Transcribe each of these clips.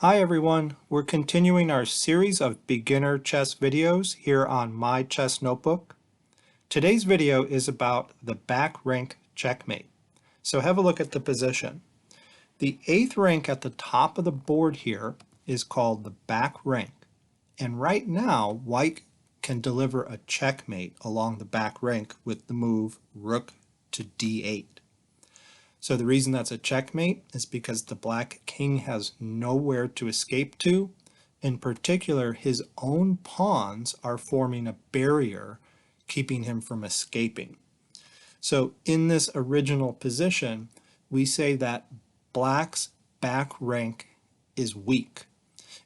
Hi everyone, we're continuing our series of beginner chess videos here on My Chess Notebook. Today's video is about the back rank checkmate. So have a look at the position. The 8th rank at the top of the board here is called the back rank. And right now, white can deliver a checkmate along the back rank with the move rook to d8. So the reason that's a checkmate is because the black king has nowhere to escape to. In particular, his own pawns are forming a barrier, keeping him from escaping. So in this original position, we say that black's back rank is weak.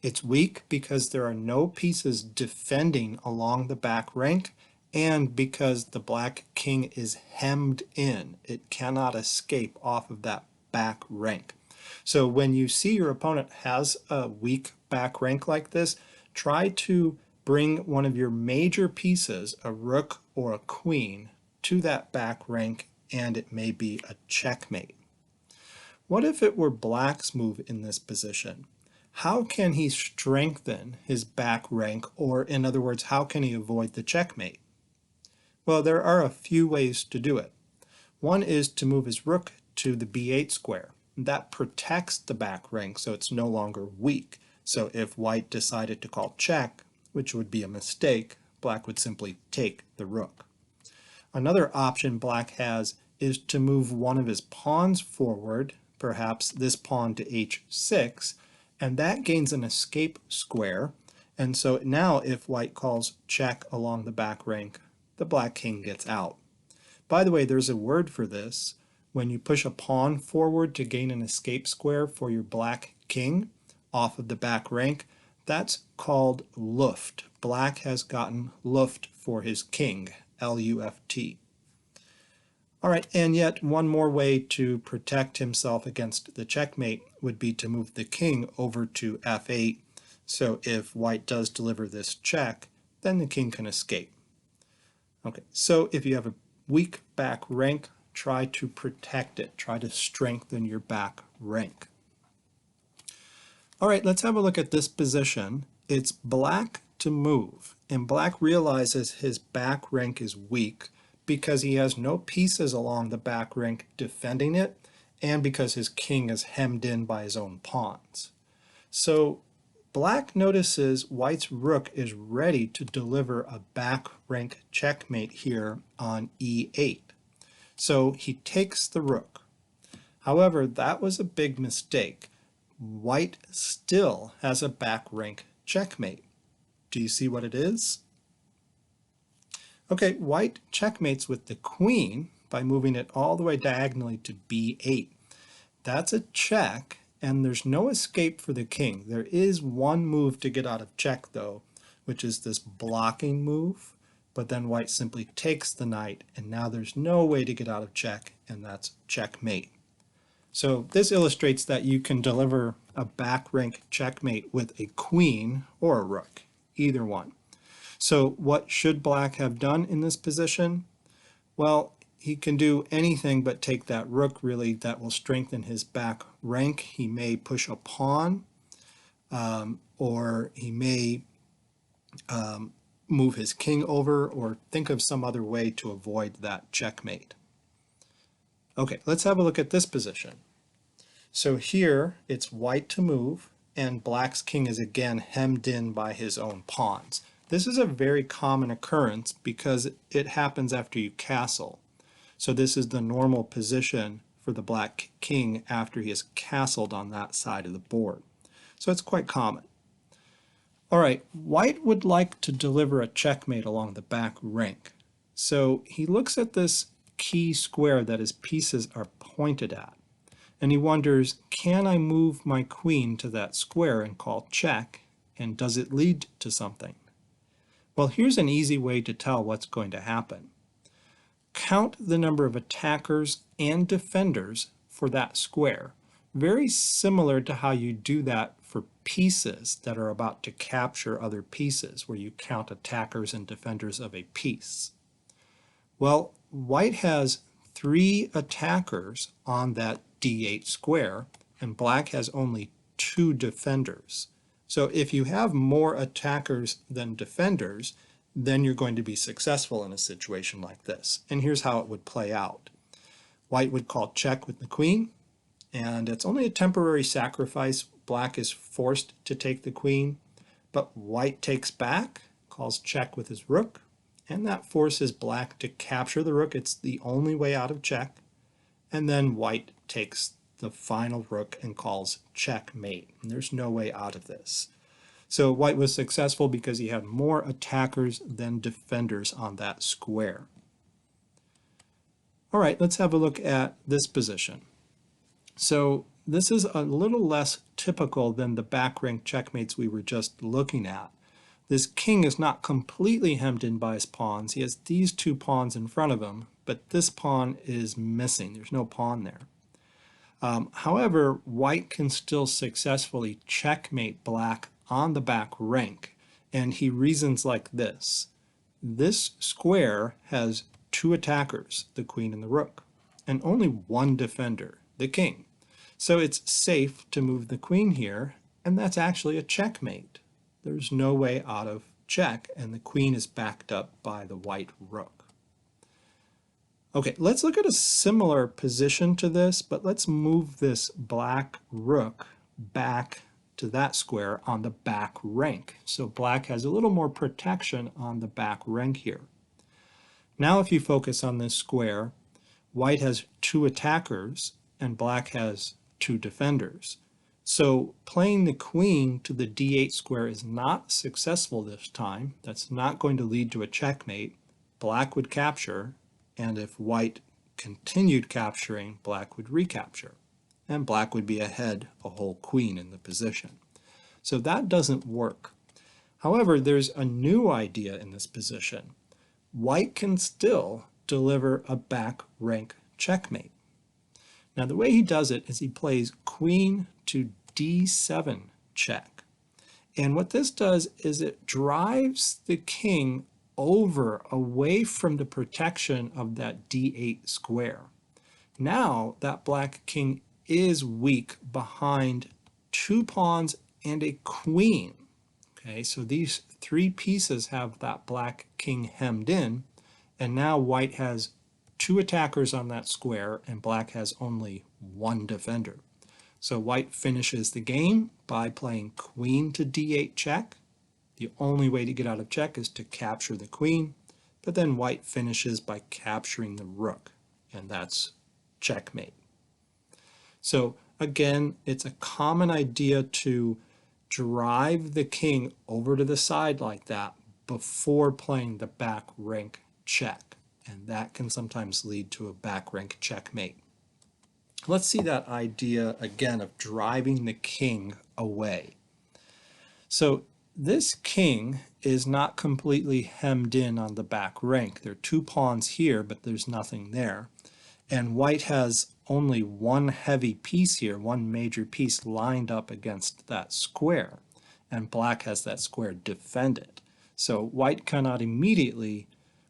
It's weak because there are no pieces defending along the back rank, and because the black king is hemmed in. It cannot escape off of that back rank. So when you see your opponent has a weak back rank like this, try to bring one of your major pieces, a rook or a queen, to that back rank, and it may be a checkmate. What if it were black's move in this position? How can he strengthen his back rank, or in other words, how can he avoid the checkmate? Well, there are a few ways to do it. One is to move his rook to the b8 square. That protects the back rank, so it's no longer weak. So if white decided to call check, which would be a mistake, black would simply take the rook. Another option black has is to move one of his pawns forward, perhaps this pawn to h6, and that gains an escape square. And so now if white calls check along the back rank, the black king gets out. By the way, there's a word for this. When you push a pawn forward to gain an escape square for your black king off of the back rank, that's called luft. Black has gotten luft for his king, L-U-F-T. All right, and yet one more way to protect himself against the checkmate would be to move the king over to f8. So if white does deliver this check, then the king can escape. Okay, so if you have a weak back rank, try to protect it. Try to strengthen your back rank. All right, let's have a look at this position. It's black to move, and black realizes his back rank is weak because he has no pieces along the back rank defending it, and because his king is hemmed in by his own pawns. So black notices white's rook is ready to deliver a back rank checkmate here on e8. So he takes the rook. However, that was a big mistake. White still has a back rank checkmate. Do you see what it is? Okay, white checkmates with the queen by moving it all the way diagonally to b8. That's a check, and there's no escape for the king. There is one move to get out of check, though, which is this blocking move, but then white simply takes the knight, and now there's no way to get out of check, and that's checkmate. So this illustrates that you can deliver a back rank checkmate with a queen or a rook, either one. So what should black have done in this position? Well, he can do anything but take that rook, really. That will strengthen his back rank. He may push a pawn, or he may move his king over, or think of some other way to avoid that checkmate. Okay, let's have a look at this position. So here it's white to move, and black's king is again hemmed in by his own pawns. This is a very common occurrence because it happens after you castle. So this is the normal position for the black king after he has castled on that side of the board. So it's quite common. All right, white would like to deliver a checkmate along the back rank. So he looks at this key square that his pieces are pointed at, and he wonders, can I move my queen to that square and call check, and does it lead to something? Well, here's an easy way to tell what's going to happen. Count the number of attackers and defenders for that square. Very similar to how you do that for pieces that are about to capture other pieces, where you count attackers and defenders of a piece. Well, white has 3 attackers on that d8 square, and black has only two defenders. So if you have more attackers than defenders, then you're going to be successful in a situation like this. And here's how it would play out. White would call check with the queen, and it's only a temporary sacrifice. Black is forced to take the queen, but white takes back, calls check with his rook, and that forces black to capture the rook. It's the only way out of check. And then white takes the final rook and calls checkmate. And there's no way out of this. So white was successful because he had more attackers than defenders on that square. All right, let's have a look at this position. So this is a little less typical than the back rank checkmates we were just looking at. This king is not completely hemmed in by his pawns. He has these two pawns in front of him, but this pawn is missing. There's no pawn there. However, white can still successfully checkmate black on the back rank, and he reasons like this. This square has two attackers, the queen and the rook, and only one defender, the king. So it's safe to move the queen here, and that's actually a checkmate. There's no way out of check, and the queen is backed up by the white rook. Okay, let's look at a similar position to this, but let's move this black rook back to that square on the back rank. So black has a little more protection on the back rank here. Now if you focus on this square, white has two attackers and black has two defenders. So playing the queen to the d8 square is not successful this time. That's not going to lead to a checkmate. Black would capture, and if white continued capturing, black would recapture. And black would be ahead a whole queen in the position. So that doesn't work. However, there's a new idea in this position. White can still deliver a back rank checkmate. Now the way he does it is he plays queen to d7 check. And what this does is it drives the king over away from the protection of that d8 square. Now that black king is weak behind two pawns and a queen. Okay, so these three pieces have that black king hemmed in, and now white has two attackers on that square and black has only one defender. So white finishes the game by playing queen to d8 check. The only way to get out of check is to capture the queen, but then white finishes by capturing the rook, and that's checkmate. So again, it's a common idea to drive the king over to the side like that before playing the back rank check, and that can sometimes lead to a back rank checkmate. Let's see that idea again of driving the king away. So this king is not completely hemmed in on the back rank. There are two pawns here, but there's nothing there. And white has only one heavy piece here, one major piece lined up against that square. And black has that square defended. So white cannot immediately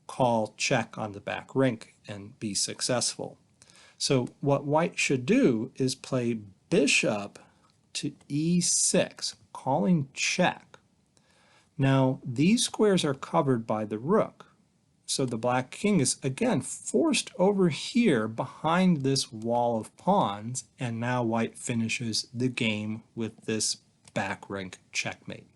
call check on the back rank and be successful. So what white should do is play bishop to e6, calling check. Now these squares are covered by the rook. So the black king is again forced over here behind this wall of pawns, and now white finishes the game with this back rank checkmate.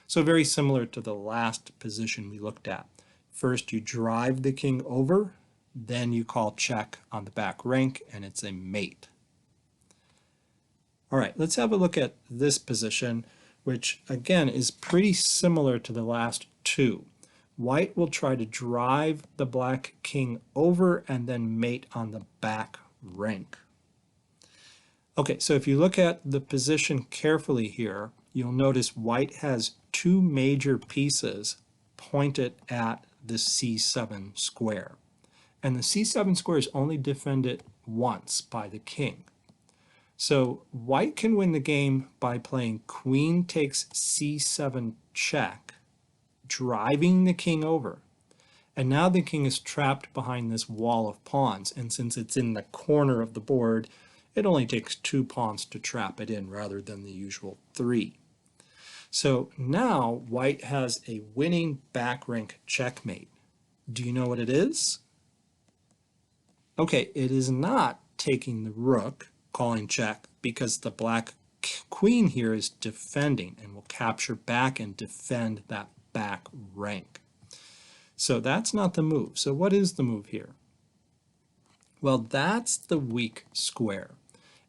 So very similar to the last position we looked at. First you drive the king over, then you call check on the back rank, and it's a mate. All right, let's have a look at this position, which again is pretty similar to the last two. White will try to drive the black king over and then mate on the back rank. Okay, so if you look at the position carefully here, you'll notice white has two major pieces pointed at the c7 square. And the c7 square is only defended once by the king. So white can win the game by playing queen takes c7 check, driving the king over. And now the king is trapped behind this wall of pawns, and since it's in the corner of the board, It only takes 2 pawns to trap it in rather than the usual 3. So now white has a winning back rank checkmate. Do you know what it is? Okay, it is not taking the rook, calling check, because the black queen here is defending and will capture back and defend that back rank. So that's not the move. So what is the move here? Well, that's the weak square.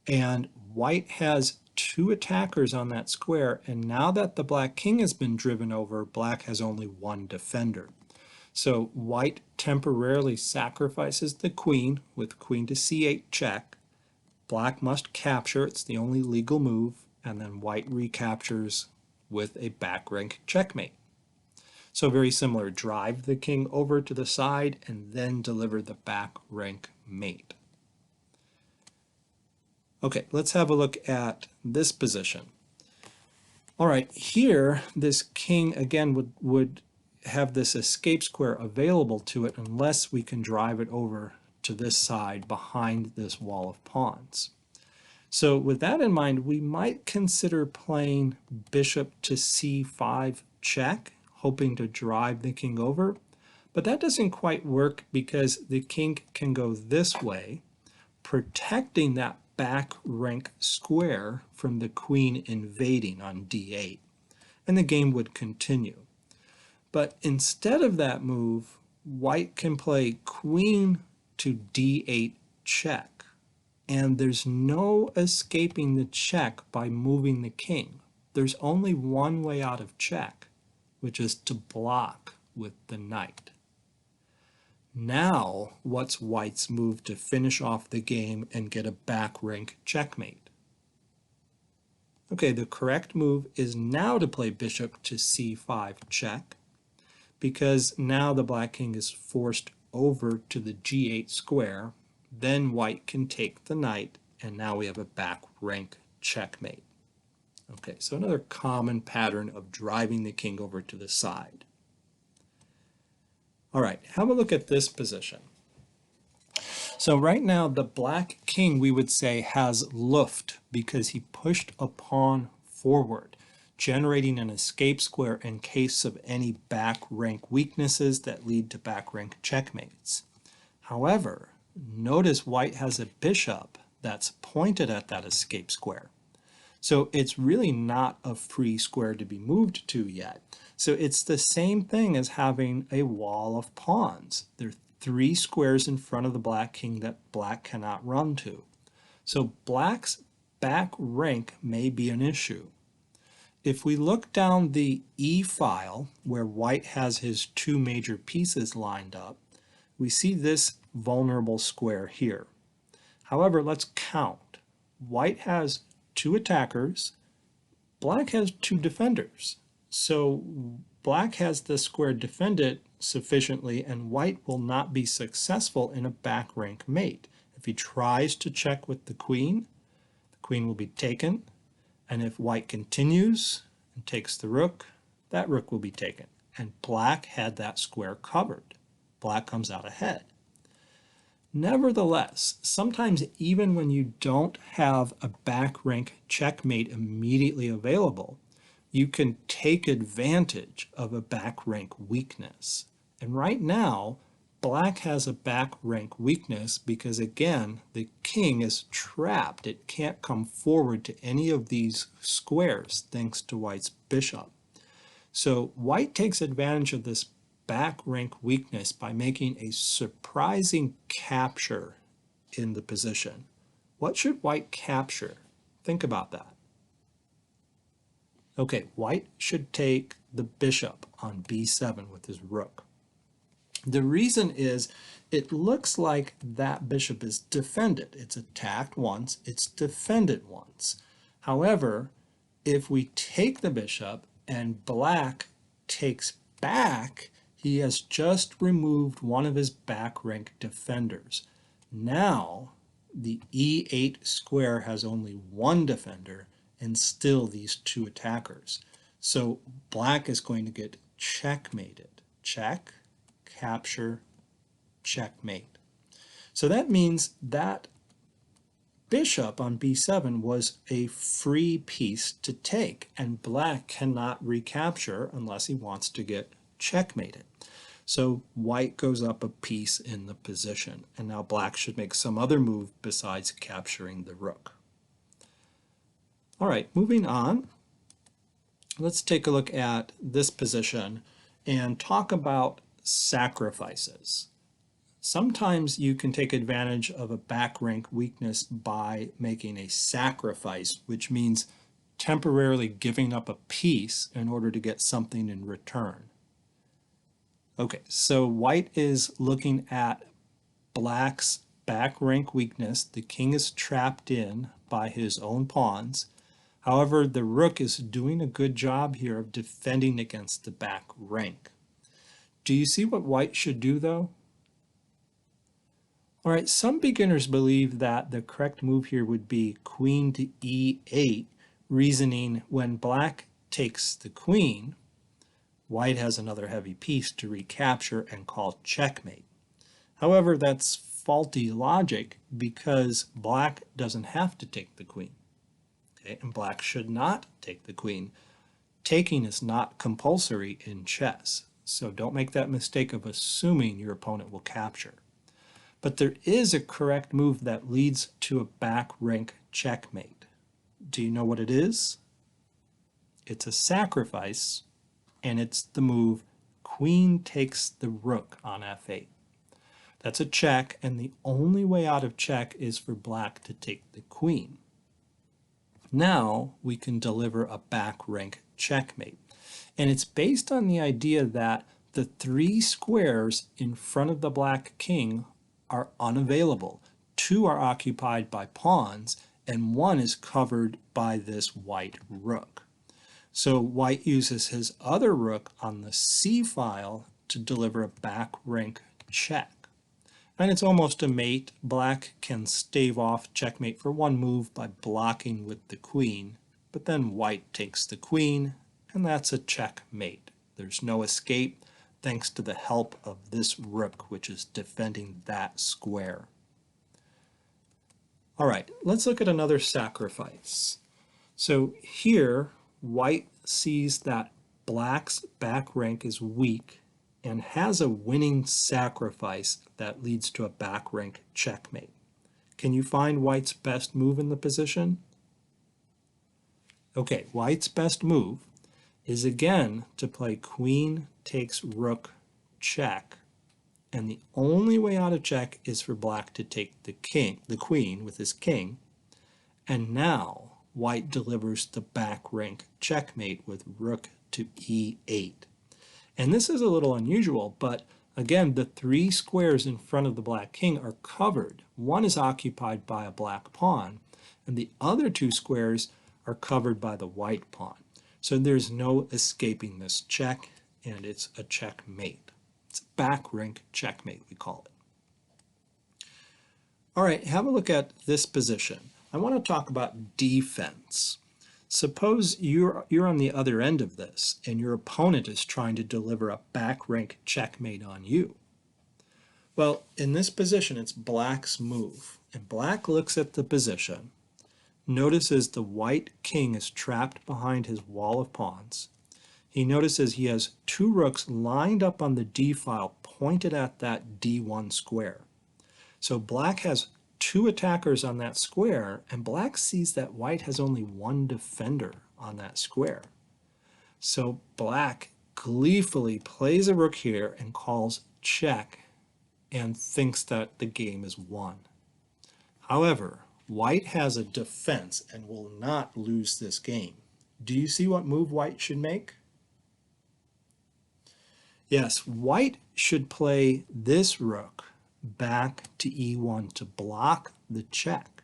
And white has 2 attackers on that square, and now that the black king has been driven over, black has only 1 defender. So white temporarily sacrifices the queen with queen to c8 check. Black must capture, it's the only legal move, and then white recaptures with a back rank checkmate. So very similar, drive the king over to the side and then deliver the back rank mate. Okay, let's have a look at this position. All right, here this king again would have this escape square available to it unless we can drive it over to this side behind this wall of pawns. So with that in mind, we might consider playing bishop to c5 check, hoping to drive the king over. But that doesn't quite work because the king can go this way, protecting that back rank square from the queen invading on d8. And the game would continue. But instead of that move, white can play queen to d8 check. And there's no escaping the check by moving the king. There's only one way out of check, which is to block with the knight. Now, what's white's move to finish off the game and get a back rank checkmate? Okay, the correct move is now to play bishop to c5 check, because now the black king is forced over to the g8 square. Then white can take the knight, and now we have a back rank checkmate. Okay, so another common pattern of driving the king over to the side. All right, have a look at this position. So right now the black king, we would say, has luft because he pushed a pawn forward, generating an escape square in case of any back rank weaknesses that lead to back rank checkmates. However, notice white has a bishop that's pointed at that escape square. So it's really not a free square to be moved to yet. So it's the same thing as having a wall of pawns. There are 3 squares in front of the black king that black cannot run to. So black's back rank may be an issue. If we look down the E file where white has his 2 major pieces lined up, we see this vulnerable square here. However, let's count. White has 2 attackers, black has 2 defenders. So black has the square defended sufficiently, and white will not be successful in a back rank mate. If he tries to check with the queen will be taken, and if white continues and takes the rook, that rook will be taken. And black had that square covered. Black comes out ahead. Nevertheless, sometimes even when you don't have a back rank checkmate immediately available, you can take advantage of a back rank weakness. And right now, black has a back rank weakness because, again, the king is trapped. It can't come forward to any of these squares thanks to white's bishop. So white takes advantage of this back rank weakness by making a surprising capture in the position. What should white capture? Think about that. Okay, white should take the bishop on b7 with his rook. The reason is it looks like that bishop is defended. It's attacked once, it's defended once. However, if we take the bishop and black takes back, he has just removed one of his back rank defenders. Now, the e8 square has only 1 defender and still these 2 attackers. So black is going to get checkmated. Check, capture, checkmate. So that means that bishop on b7 was a free piece to take, and black cannot recapture unless he wants to get checkmated. So white goes up a piece in the position, and now black should make some other move besides capturing the rook. All right, moving on. Let's take a look at this position and talk about sacrifices. Sometimes you can take advantage of a back rank weakness by making a sacrifice, which means temporarily giving up a piece in order to get something in return. Okay, so white is looking at black's back rank weakness. The king is trapped in by his own pawns. However, the rook is doing a good job here of defending against the back rank. Do you see what white should do, though? All right, some beginners believe that the correct move here would be queen to e8, reasoning when black takes the queen, white has another heavy piece to recapture and call checkmate. However, that's faulty logic because black doesn't have to take the queen. Okay, and black should not take the queen. Taking is not compulsory in chess, so don't make that mistake of assuming your opponent will capture. But there is a correct move that leads to a back rank checkmate. Do you know what it is? It's a sacrifice, and it's the move queen takes the rook on f8. That's a check, and the only way out of check is for black to take the queen. Now we can deliver a back rank checkmate. And it's based on the idea that the three squares in front of the black king are unavailable. Two are occupied by pawns, and one is covered by this white rook. So white uses his other rook on the c file to deliver a back rank check. And it's almost a mate. Black can stave off checkmate for one move by blocking with the queen, but then white takes the queen, and that's a checkmate. There's no escape thanks to the help of this rook, which is defending that square. All right, let's look at another sacrifice. So here, white sees that black's back rank is weak and has a winning sacrifice that leads to a back rank checkmate. Can you find white's best move in the position? Okay, white's best move is again to play queen takes rook check, and the only way out of check is for black to take the queen with his king, and now white delivers the back rank checkmate with rook to e8. And this is a little unusual, but again, the three squares in front of the black king are covered. One is occupied by a black pawn, and the other two squares are covered by the white pawn. So there's no escaping this check, and it's a checkmate. It's a back rank checkmate, we call it. All right, have a look at this position. I want to talk about defense. Suppose you're on the other end of this, and your opponent is trying to deliver a back rank checkmate on you. Well, in this position, it's black's move, and black looks at the position, notices the white king is trapped behind his wall of pawns. He notices he has two rooks lined up on the d file pointed at that d1 square. So black has two attackers on that square, and black sees that white has only one defender on that square. So black gleefully plays a rook here and calls check and thinks that the game is won. However, white has a defense and will not lose this game. Do you see what move white should make? Yes, white should play this rook back to e1 to block the check.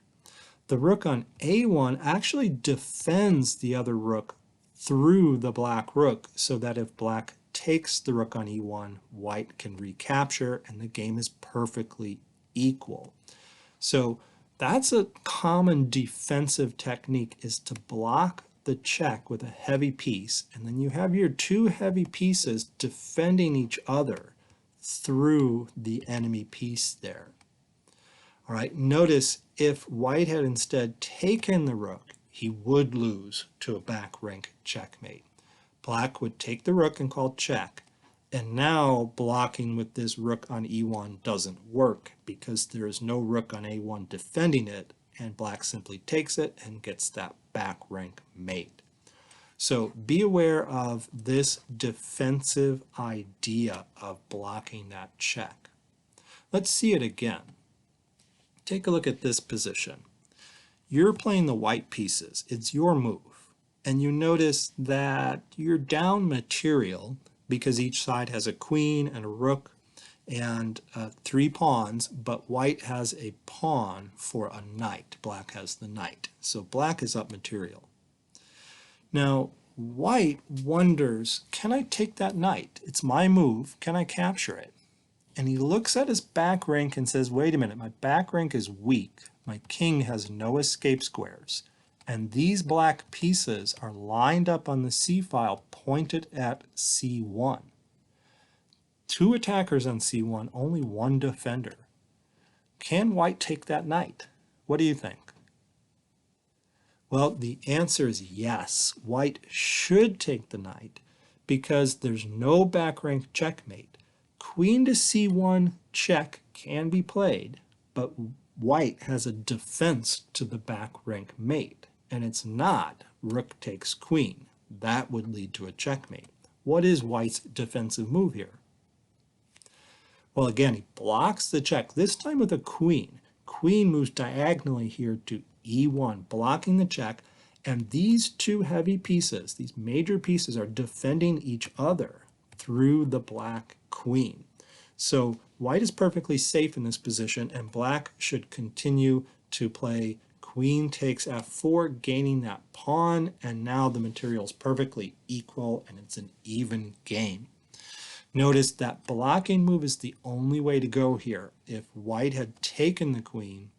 The rook on a1 actually defends the other rook through the black rook, so that if black takes the rook on e1, white can recapture and the game is perfectly equal. So that's a common defensive technique, is to block the check with a heavy piece, and then you have your two heavy pieces defending each other through the enemy piece there. All right, notice if white had instead taken the rook, he would lose to a back rank checkmate. Black would take the rook and call check. And now blocking with this rook on e1 doesn't work because there is no rook on a1 defending it, and black simply takes it and gets that back rank mate. So be aware of this defensive idea of blocking that check. Let's see it again. Take a look at this position. You're playing the white pieces. It's your move. And you notice that you're down material because each side has a queen and a rook and 3 pawns, but white has a pawn for a knight. Black has the knight. So black is up material. Now, white wonders, can I take that knight? It's my move. Can I capture it? And he looks at his back rank and says, wait a minute, my back rank is weak. My king has no escape squares. And these black pieces are lined up on the c-file pointed at c1. 2 attackers on c1, only 1 defender. Can white take that knight? What do you think? Well, the answer is yes. White should take the knight because there's no back rank checkmate. Queen to c1 check can be played, but white has a defense to the back rank mate, and it's not rook takes queen. That would lead to a checkmate. What is white's defensive move here? Well, again, he blocks the check, this time with a queen. Queen moves diagonally here to e1, blocking the check, and these 2 heavy pieces, these major pieces, are defending each other through the black queen. So white is perfectly safe in this position, and black should continue to play queen takes f4, gaining that pawn, and now the material is perfectly equal and it's an even game. Notice that blocking move is the only way to go here. If white had taken the queen,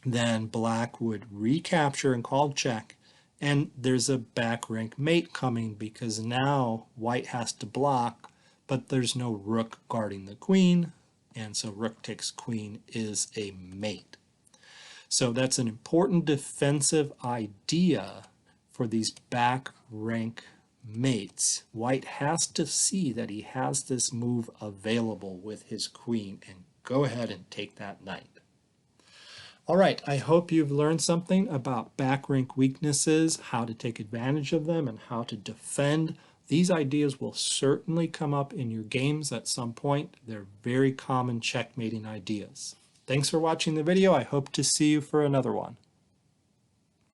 then black would recapture and call check, and there's a back rank mate coming because now white has to block, but there's no rook guarding the queen, and so rook takes queen is a mate. So that's an important defensive idea for these back rank mates. White has to see that he has this move available with his queen and go ahead and take that knight. All right, I hope you've learned something about back rank weaknesses, how to take advantage of them, and how to defend. These ideas will certainly come up in your games at some point. They're very common checkmating ideas. Thanks for watching the video. I hope to see you for another one.